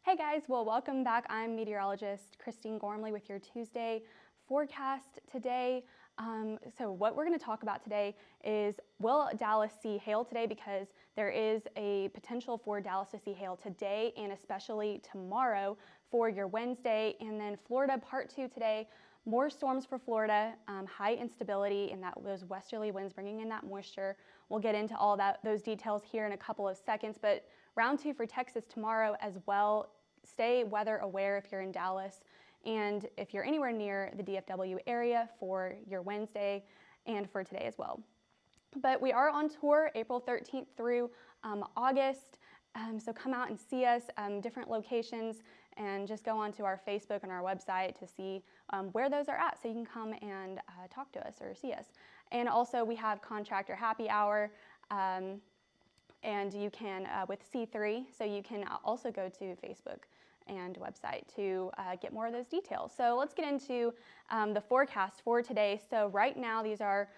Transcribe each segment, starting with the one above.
Hey guys, well, welcome back. I'm meteorologist Christine Gormley with your Tuesday forecast today. So what we're going to talk about today is, will Dallas see hail today? Because there is a potential for Dallas to see hail today and especially tomorrow for your Wednesday. And then Florida part 2 today. More storms for Florida, high instability, and those westerly winds bringing in that moisture. We'll get into all those details here in a couple of seconds, but round 2 for Texas tomorrow as well. Stay weather aware if you're in Dallas and if you're anywhere near the DFW area for your Wednesday and for today as well. But we are on tour April 13th through August. So come out and see us, different locations, and just go onto our Facebook and our website to see where those are at, so you can come and talk to us or see us. And also we have contractor happy hour, and you can with C3, so you can also go to Facebook and website to get more of those details. So let's get into the forecast for today. So right now, these are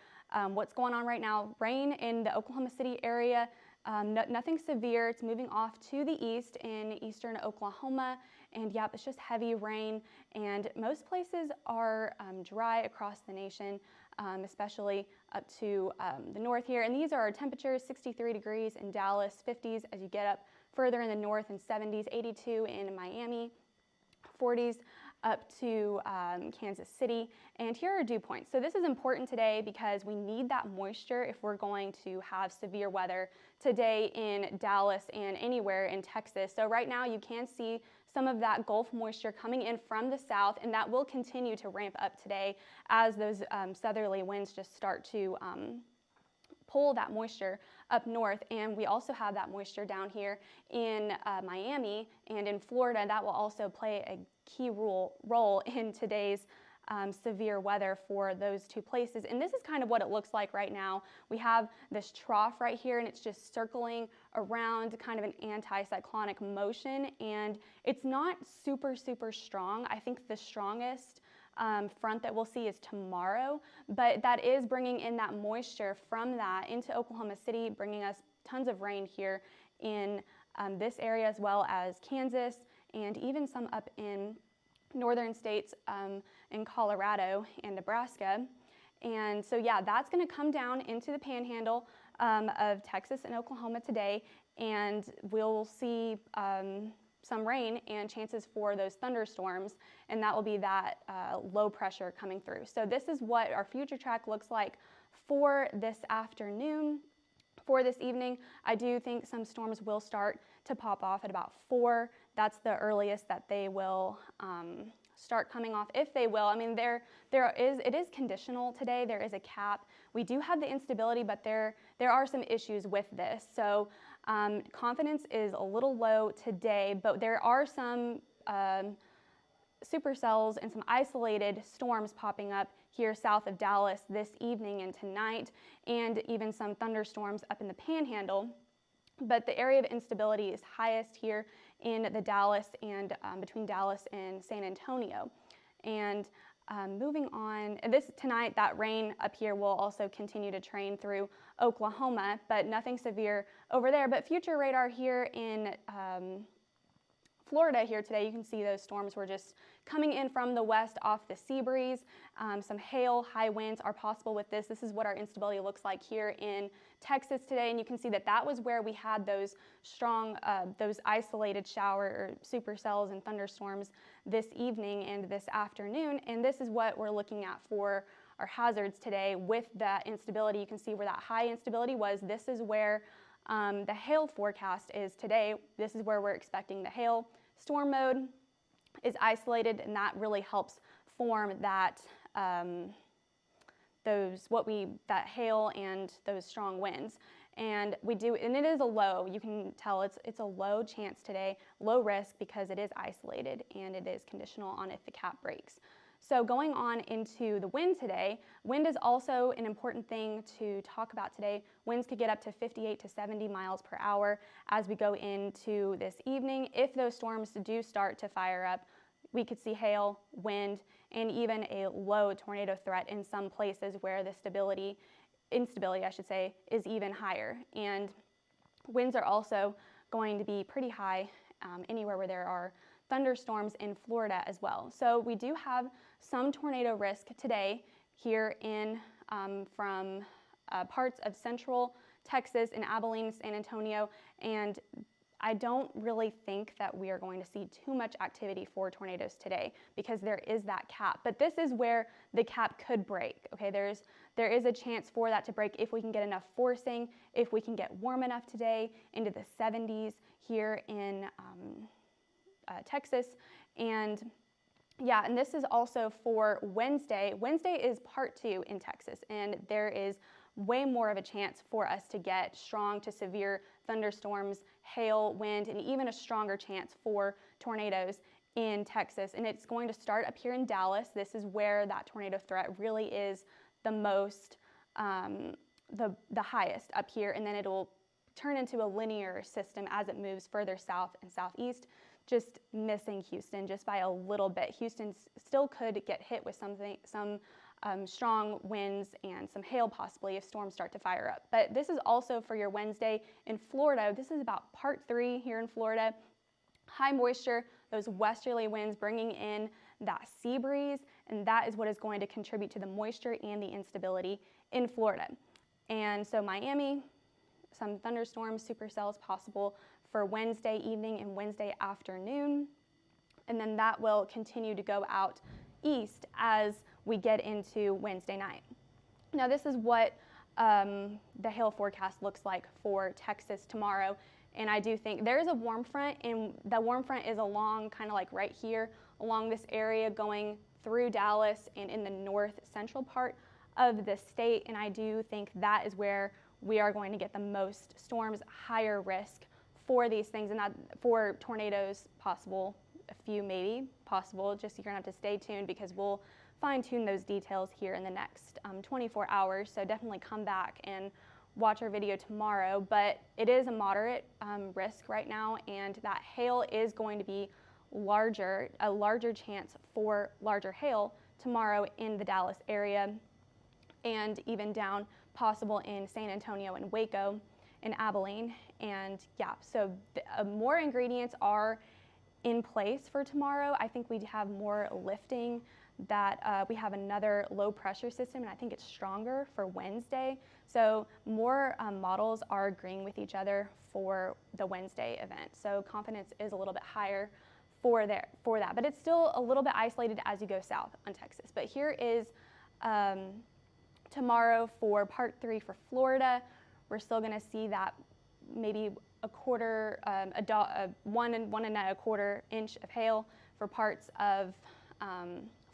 what's going on right now. Rain in the Oklahoma City area. Nothing severe. It's moving off to the east in eastern Oklahoma, and yep, it's just heavy rain, and most places are dry across the nation, especially up to the north here. And these are our temperatures: 63 degrees in Dallas, 50s as you get up further in the north, and 70s, 82 in Miami, 40s up to Kansas City. And here are dew points. So this is important today because we need that moisture if we're going to have severe weather today in Dallas and anywhere in Texas. So right now you can see some of that Gulf moisture coming in from the south, and that will continue to ramp up today as those southerly winds just start to pull that moisture up north. And we also have that moisture down here in Miami and in Florida. That will also play a key role in today's severe weather for those two places. And this is kind of what it looks like right now. We have this trough right here, and it's just circling around, kind of an anticyclonic motion, and it's not super strong. I think the strongest front that we'll see is tomorrow, but that is bringing in that moisture from that into Oklahoma City, bringing us tons of rain here in this area, as well as Kansas, and even some up in northern states in Colorado and Nebraska. And so yeah, that's going to come down into the panhandle of Texas and Oklahoma today, and we'll see some rain and chances for those thunderstorms, and that will be that low pressure coming through. So this is what our future track looks like for this afternoon. For this evening, I do think some storms will start to pop off at about 4. That's the earliest that they will start coming off, if they will. I mean, it is conditional today. There is a cap. We do have the instability, but there are some issues with this. So confidence is a little low today, but there are some supercells and some isolated storms popping up here south of Dallas this evening and tonight, and even some thunderstorms up in the panhandle. But the area of instability is highest here in the Dallas and between Dallas and San Antonio. And moving on, tonight, that rain up here will also continue to train through Oklahoma, but nothing severe over there. But future radar here in Florida here today, you can see those storms were just coming in from the west off the sea breeze. Some hail, high winds are possible with this. This is what our instability looks like here in Texas today, and you can see that that was where we had those strong, those isolated shower or supercells and thunderstorms this evening and this afternoon. And this is what we're looking at for our hazards today with that instability. You can see where that high instability was. This is where the hail forecast is today. This is where we're expecting the hail. Storm mode is isolated, and that really helps form that that hail and those strong winds. And it is a low, you can tell it's a low chance today, low risk, because it is isolated and it is conditional on if the cap breaks. So going on into the wind today, wind is also an important thing to talk about today. Winds could get up to 58 to 70 miles per hour as we go into this evening. If those storms do start to fire up, we could see hail, wind, and even a low tornado threat in some places where the instability, I should say, is even higher. And winds are also going to be pretty high anywhere where there are thunderstorms in Florida as well. So we do have some tornado risk today here in from parts of central Texas and Abilene, San Antonio, and I don't really think that we are going to see too much activity for tornadoes today because there is that cap. But this is where the cap could break. Okay, there is a chance for that to break if we can get enough forcing, if we can get warm enough today into the 70s here in Texas. And yeah, and this is also for Wednesday. Wednesday is part 2 in Texas, and there is way more of a chance for us to get strong to severe thunderstorms, hail, wind, and even a stronger chance for tornadoes in Texas. And it's going to start up here in Dallas. This is where that tornado threat really is the most, the highest up here, and then it'll turn into a linear system as it moves further south and southeast, just missing Houston just by a little bit. Houston still could get hit with some strong winds and some hail possibly if storms start to fire up. But this is also for your Wednesday in Florida. This is about part 3 here in Florida. High moisture, those westerly winds bringing in that sea breeze, and that is what is going to contribute to the moisture and the instability in Florida. And so Miami, some thunderstorms, supercells possible for Wednesday evening and Wednesday afternoon. And then that will continue to go out east as we get into Wednesday night. Now this is what the hail forecast looks like for Texas tomorrow. And I do think there is a warm front, and the warm front is along kind of like right here along this area going through Dallas and in the north central part of the state. And I do think that is where we are going to get the most storms, higher risk for these things, and that for tornadoes possible, a few maybe possible. Just you're gonna have to stay tuned because we'll fine tune those details here in the next 24 hours. So definitely come back and watch our video tomorrow. But it is a moderate risk right now, and that hail is going to be larger, a larger chance for larger hail tomorrow in the Dallas area, and even down possible in San Antonio and Waco and Abilene. And yeah, so more ingredients are in place for tomorrow. I think we have more lifting, that we have another low pressure system, and I think it's stronger for Wednesday. So more models are agreeing with each other for the Wednesday event. So confidence is a little bit higher for that, but it's still a little bit isolated as you go south on Texas. But here is tomorrow for part 3 for Florida. We're still going to see that maybe a quarter, 1 and 1.25 inch of hail for parts of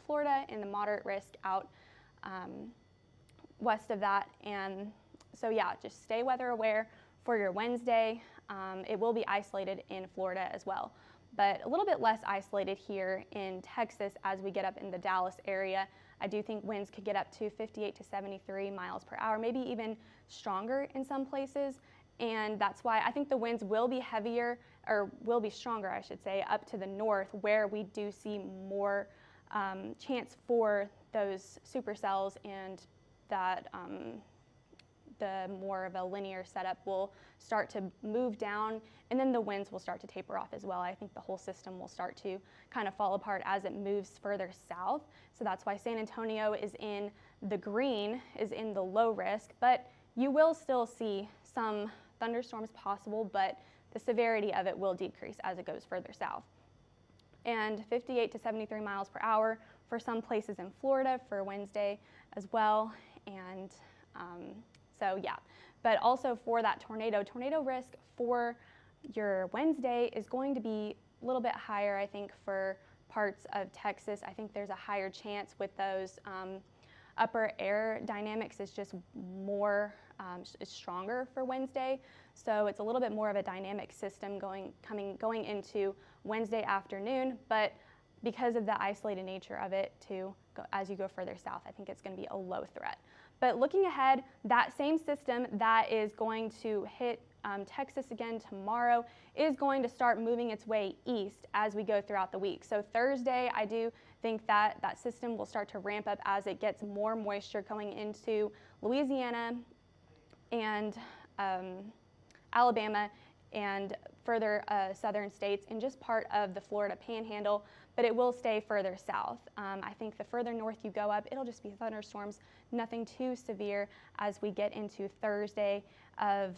Florida, and the moderate risk out west of that. And so yeah, just stay weather aware for your Wednesday. It will be isolated in Florida as well, but a little bit less isolated here in Texas as we get up in the Dallas area. I do think winds could get up to 58 to 73 miles per hour, maybe even stronger in some places. And that's why I think the winds will be heavier, or will be stronger, I should say, up to the north, where we do see more chance for those supercells, and that the more of a linear setup will start to move down, and then the winds will start to taper off as well. I think the whole system will start to kind of fall apart as it moves further south. So that's why San Antonio is in the green, is in the low risk, but you will still see some thunderstorms possible, but the severity of it will decrease as it goes further south. And 58 to 73 miles per hour for some places in Florida for Wednesday as well. And so yeah, but also for that tornado risk for your Wednesday is going to be a little bit higher, I think, for parts of Texas. I think there's a higher chance with those upper air dynamics is just more, is stronger for Wednesday. So it's a little bit more of a dynamic system going into Wednesday afternoon, but because of the isolated nature of it as you go further south, I think it's going to be a low threat. But looking ahead, that same system that is going to hit Texas again tomorrow is going to start moving its way east as we go throughout the week. So Thursday, I do think that that system will start to ramp up as it gets more moisture coming into Louisiana and Alabama and further southern states and just part of the Florida Panhandle, but it will stay further south. I think the further north you go up, it'll just be thunderstorms, nothing too severe as we get into Thursday of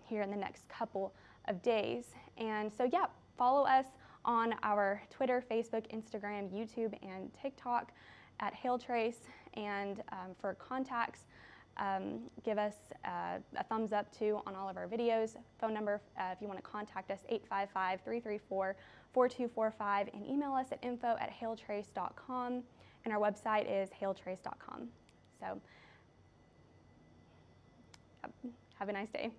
here in the next couple of days. And so yeah, follow us on our Twitter, Facebook, Instagram, YouTube, and TikTok at HailTrace. And for contacts, give us a thumbs up too on all of our videos. Phone number, if you want to contact us, 855-334-4245, and email us at info@hailtrace.com, and our website is hailtrace.com. So have a nice day.